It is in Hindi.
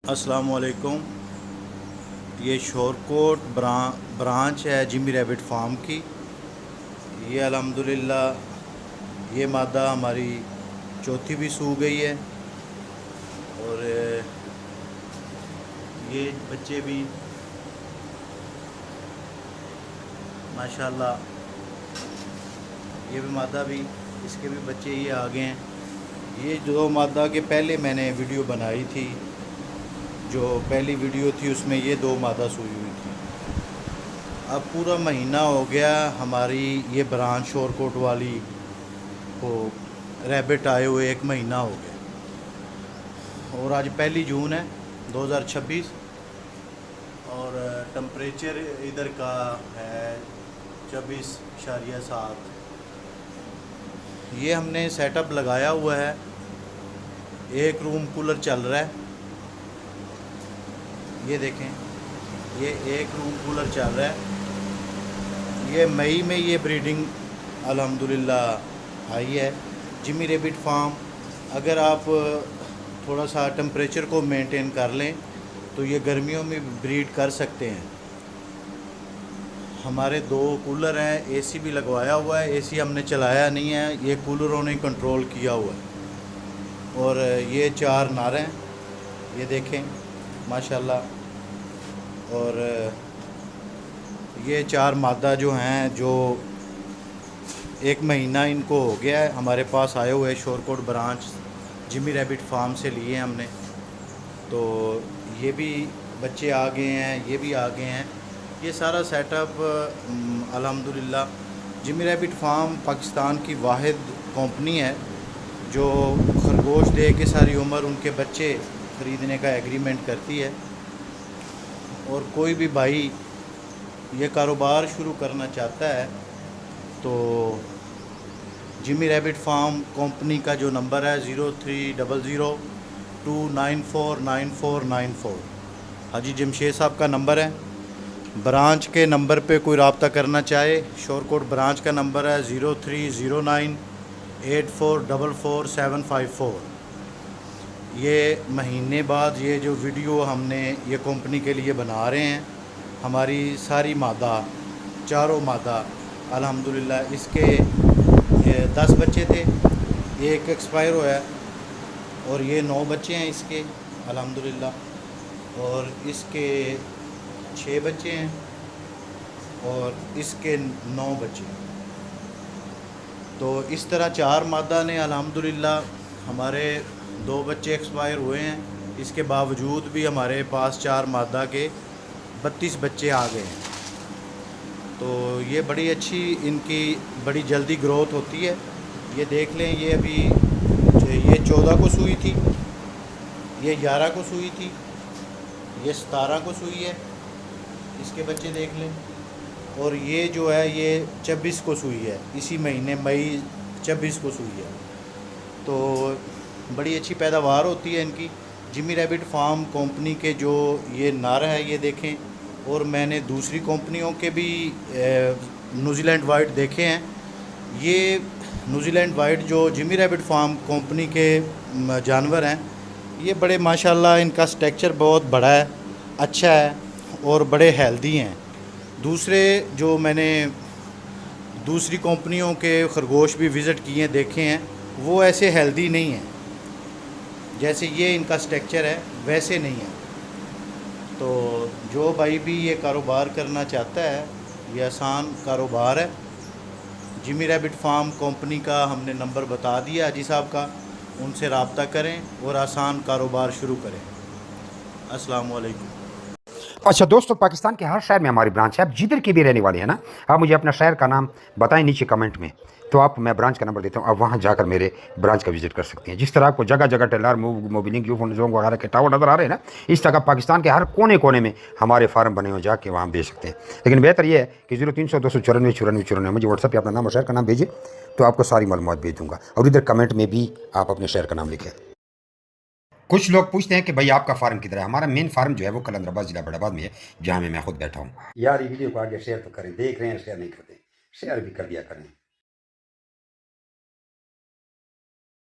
अस्सलाम वालेकुम। ये शोरकोट ब्रांच है जिमी रैबिट फार्म की। ये अल्हम्दुलिल्लाह ये मादा हमारी चौथी भी सूख गई है और ये बच्चे भी माशाल्लाह, ये भी मादा भी, इसके भी बच्चे ये आ गए हैं। ये जो मादा के पहले मैंने वीडियो बनाई थी, जो पहली वीडियो थी उसमें ये दो मादा सूई हुई थी। अब पूरा महीना हो गया हमारी ये ब्रांच शोरकोट वाली को रैबिट आए हुए, 1 महीना हो गया और आज 1 जून है 2026 और टेम्परेचर इधर का है 24.7। ये हमने सेटअप लगाया हुआ है, एक रूम कूलर चल रहा है। ये देखें, ये एक रूम कूलर चल रहा है। ये मई में ये ब्रीडिंग अल्हम्दुलिल्लाह आई है जिमी रैबिट फार्म। अगर आप थोड़ा सा टेम्परेचर को मेंटेन कर लें तो ये गर्मियों में ब्रीड कर सकते हैं। हमारे 2 कूलर हैं, एसी भी लगवाया हुआ है। एसी हमने चलाया नहीं है, ये कूलरों ने कंट्रोल किया हुआ है। और ये 4 नर हैं, ये देखें माशाल्लाह। और ये 4 मादा जो हैं, जो 1 महीना इनको हो गया है हमारे पास आए हुए। Shorkot branch Jimmy rabbit farm से लिए हमने, तो ये भी बच्चे आ गए हैं, ये भी आ गए हैं। ये सारा सेटअप अल्हम्दुलिल्लाह जिमी रैबिट फार्म पाकिस्तान की वाहिद कंपनी है जो खरगोश दे के सारी उम्र उनके बच्चे ख़रीदने का एग्रीमेंट करती है। और कोई भी भाई ये कारोबार शुरू करना चाहता है तो जिमी रैबिट फार्म कंपनी का जो नंबर है 030029499494। हाजी जमशेद साहब का नंबर है। ब्रांच के नंबर पे कोई रब्ता करना चाहे, शोरकोट ब्रांच का नंबर है 030984444754। ये महीने बाद ये जो वीडियो हमने ये कंपनी के लिए बना रहे हैं, हमारी सारी मादा, चारों मादा अल्हम्दुलिल्लाह, इसके 10 बच्चे थे, एक एक्सपायर हुआ है और ये 9 बच्चे हैं इसके अल्हम्दुलिल्लाह। और इसके 6 बच्चे हैं और इसके 9 बच्चे। तो इस तरह 4 मादा ने अल्हम्दुलिल्लाह, हमारे 2 बच्चे एक्सपायर हुए हैं, इसके बावजूद भी हमारे पास 4 मादा के 32 बच्चे आ गए हैं। तो ये बड़ी अच्छी, इनकी बड़ी जल्दी ग्रोथ होती है। ये देख लें, ये अभी ये 14 को सूई थी, ये 11 को सूई थी, ये 17 को सूई है, इसके बच्चे देख लें। और ये जो है ये 26 को सूई है, इसी महीने मई 26 को सूई है। तो बड़ी अच्छी पैदावार होती है इनकी। जिमी रैबिट फार्म कंपनी के जो ये नर है ये देखें, और मैंने दूसरी कंपनियों के भी न्यूजीलैंड वाइट देखे हैं। ये न्यूजीलैंड वाइट जो जिमी रैबिट फार्म कंपनी के जानवर हैं, ये बड़े माशाल्लाह, इनका स्ट्रक्चर बहुत बड़ा है, अच्छा है और बड़े हेल्दी हैं। दूसरे जो मैंने दूसरी कंपनियों के खरगोश भी विज़िट किए हैं, देखे हैं, वो ऐसे हेल्दी नहीं हैं। जैसे ये इनका स्ट्रक्चर है वैसे नहीं है। तो जो भाई भी ये कारोबार करना चाहता है, ये आसान कारोबार है। जिमी रैबिट फार्म कंपनी का हमने नंबर बता दिया हाजी साहब का, उनसे रब्ता करें और आसान कारोबार शुरू करें। अस्सलाम वालेकुम। अच्छा दोस्तों, पाकिस्तान के हर शहर में हमारी ब्रांच है। आप जिधर की भी रहने वाले हैं ना, आप मुझे अपना शहर का नाम बताएं नीचे कमेंट में, तो आप, मैं ब्रांच का नंबर देता हूँ, आप वहाँ जाकर मेरे ब्रांच का विजिट कर सकते हैं। जिस तरह आपको जगह जगह टेलर मोबिलिंग जोंग वगैरह के टावर नज़र आ रहे हैं ना, इस तरह पाकिस्तान के हर कोने कोने में हमारे फार्म बने हुए, जाके वहाँ बेच सकते हैं। लेकिन बेहतर यह है कि 0300 294 94 94 मुझे व्हाट्सएप पर अपना नाम और शहर का नाम भेजिए, तो आपको सारी मालूमात भेज दूँगा। और इधर कमेंट में भी आप अपने शहर का नाम लिखें। कुछ लोग पूछते हैं कि भाई आपका फार्म किधर है। हमारा मेन फार्म जो है वो कलंदराबाद जिला बड़ाबाद में है, जहाँ मैं खुद बैठा हूँ। यार ये वीडियो को आगे शेयर तो करें, देख रहे हैं शेयर नहीं करते, शेयर भी कर दिया करें।